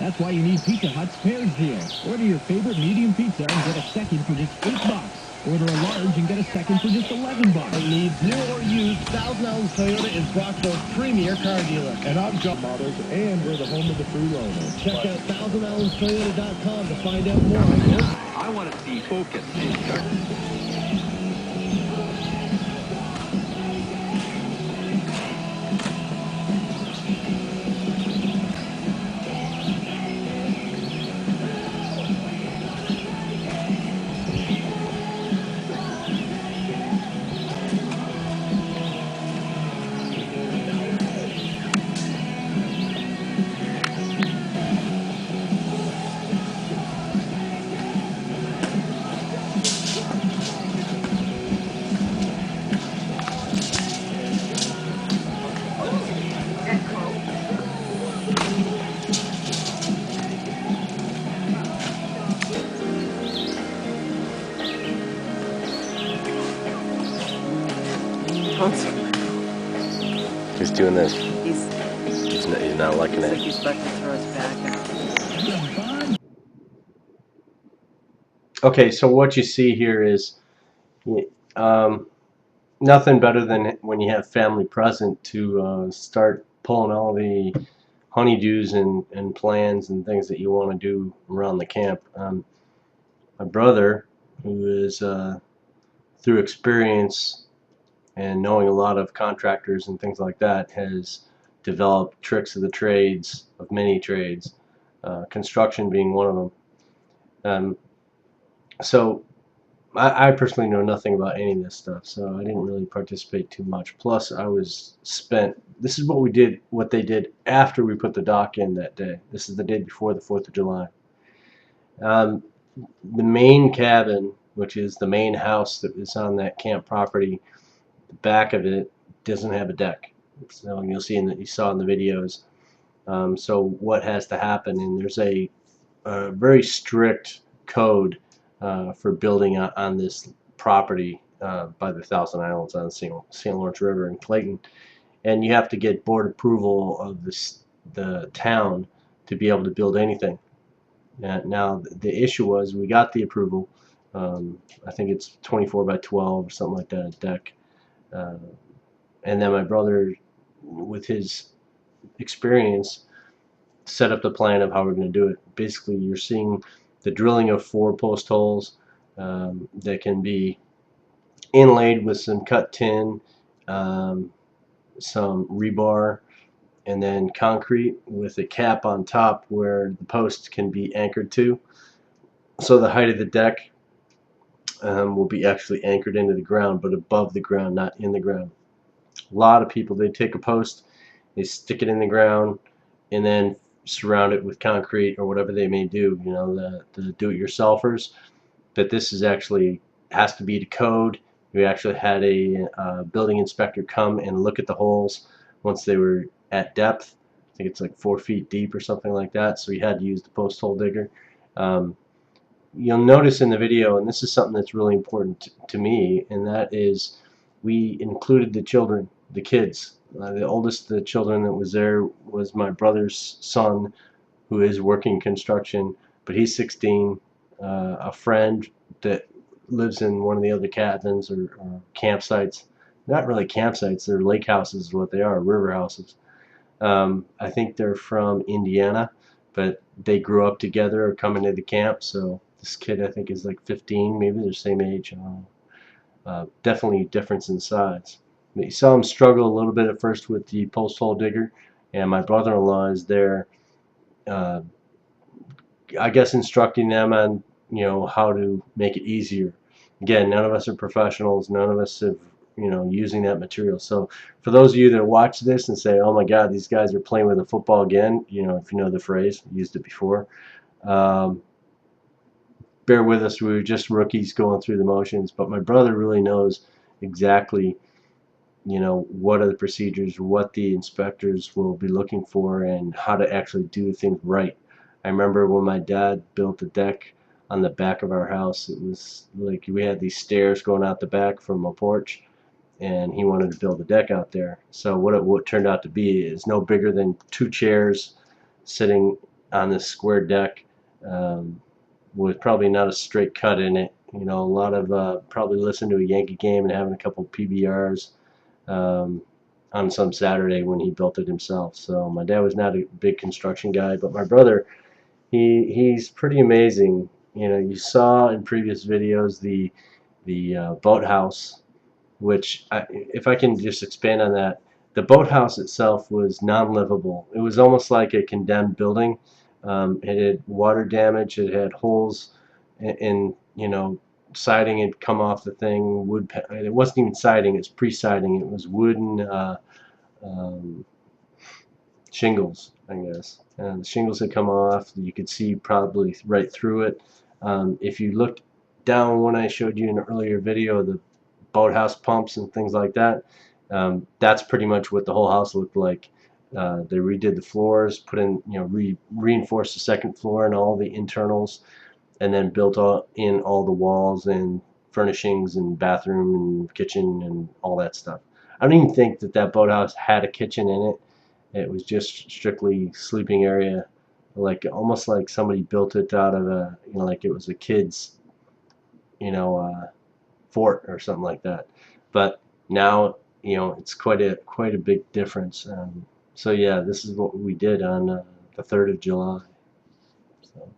That's why you need Pizza Hut's Pairs Deal. Order your favorite medium pizza and get a second for just $8. Order a large and get a second for just $11. It needs new or used. Thousand Islands Toyota is Brockville's premier car dealer. And I've got models, and we're the home of the free loaner. Check out ThousandIslandstoyota.com to find out more. I want to see focus. He's doing this. He's He's not liking like it. he's about to throw us back. Okay, so what you see here is nothing better than when you have family present to start pulling all the honeydews and plans and things that you want to do around the camp. My brother, who is through experience and knowing a lot of contractors and things like that, has developed tricks of the trades, of many trades, construction being one of them. So I personally know nothing about any of this stuff, so I didn't really participate too much. Plus, I was spent. This is what they did after we put the dock in that day. This is the day before the 4th of July. The main cabin, which is the main house that is on that camp property, the back of it doesn't have a deck. So you'll see you saw in the videos. So what has to happen? And there's a very strict code for building on this property by the Thousand Islands on the St. Lawrence River in Clayton, and you have to get board approval of the town to be able to build anything. Now the issue was we got the approval. I think it's 24 by 12 or something like that, a deck. And then my brother, with his experience, set up the plan of how we're going to do it. Basically, you're seeing the drilling of 4 post holes that can be inlaid with some cut tin, some rebar, and then concrete with a cap on top where the posts can be anchored to. So the height of the deck will be actually anchored into the ground, but above the ground, not in the ground. A lot of people, they take a post, they stick it in the ground, and then surround it with concrete or whatever they may do, you know, the do-it-yourselfers. But this is actually has to be to code. We actually had a building inspector come and look at the holes once they were at depth. I think it's like 4 feet deep or something like that, so we had to use the post hole digger. You'll notice in the video, and this is something that's really important to me, and that is we included the children, the kids. The oldest of the children that was there was my brother's son, who is working construction, but he's 16. A friend that lives in one of the other cabins or campsites. Not really campsites, they're lake houses is what they are, river houses. I think they're from Indiana, but they grew up together or coming to the camp, so this kid I think is like 15, maybe they're the same age. Definitely difference in size. But you saw him struggle a little bit at first with the post hole digger, and my brother-in-law is there, I guess, instructing them on, you know, how to make it easier. Again, none of us are professionals. None of us have, you know, using that material. So for those of you that watch this and say, oh my God, these guys are playing with a football again, you know, if you know the phrase, used it before, bear with us. We were just rookies going through the motions, but my brother really knows exactly, you know, what are the procedures, what the inspectors will be looking for, and how to actually do things right. I remember when my dad built the deck on the back of our house, it was like we had these stairs going out the back from a porch, and he wanted to build a deck out there. So what it turned out to be is no bigger than 2 chairs sitting on this square deck with probably not a straight cut in it. You know, a lot of probably listening to a Yankee game and having a couple PBRs on some Saturday when he built it himself. So my dad was not a big construction guy, but my brother, he's pretty amazing. You know, you saw in previous videos the boathouse, which if I can just expand on that, the boathouse itself was non-livable. It was almost like a condemned building. It had water damage. It had holes in, you know, siding had come off the thing. It wasn't even siding. It's pre-siding. It was wooden um, shingles, I guess. And the shingles had come off. You could see probably right through it. If you looked down when I showed you in an earlier video, the boathouse pumps and things like that, that's pretty much what the whole house looked like. They redid the floors, put in, you know, reinforced the second floor and all the internals, and then built in all the walls and furnishings and bathroom and kitchen and all that stuff. I don't even think that boathouse had a kitchen in it. It was just strictly sleeping area, like almost like somebody built it out of a, you know, like it was a kid's, you know, fort or something like that. But now, you know, it's quite a big difference. So yeah, this is what we did on the 3rd of July. So.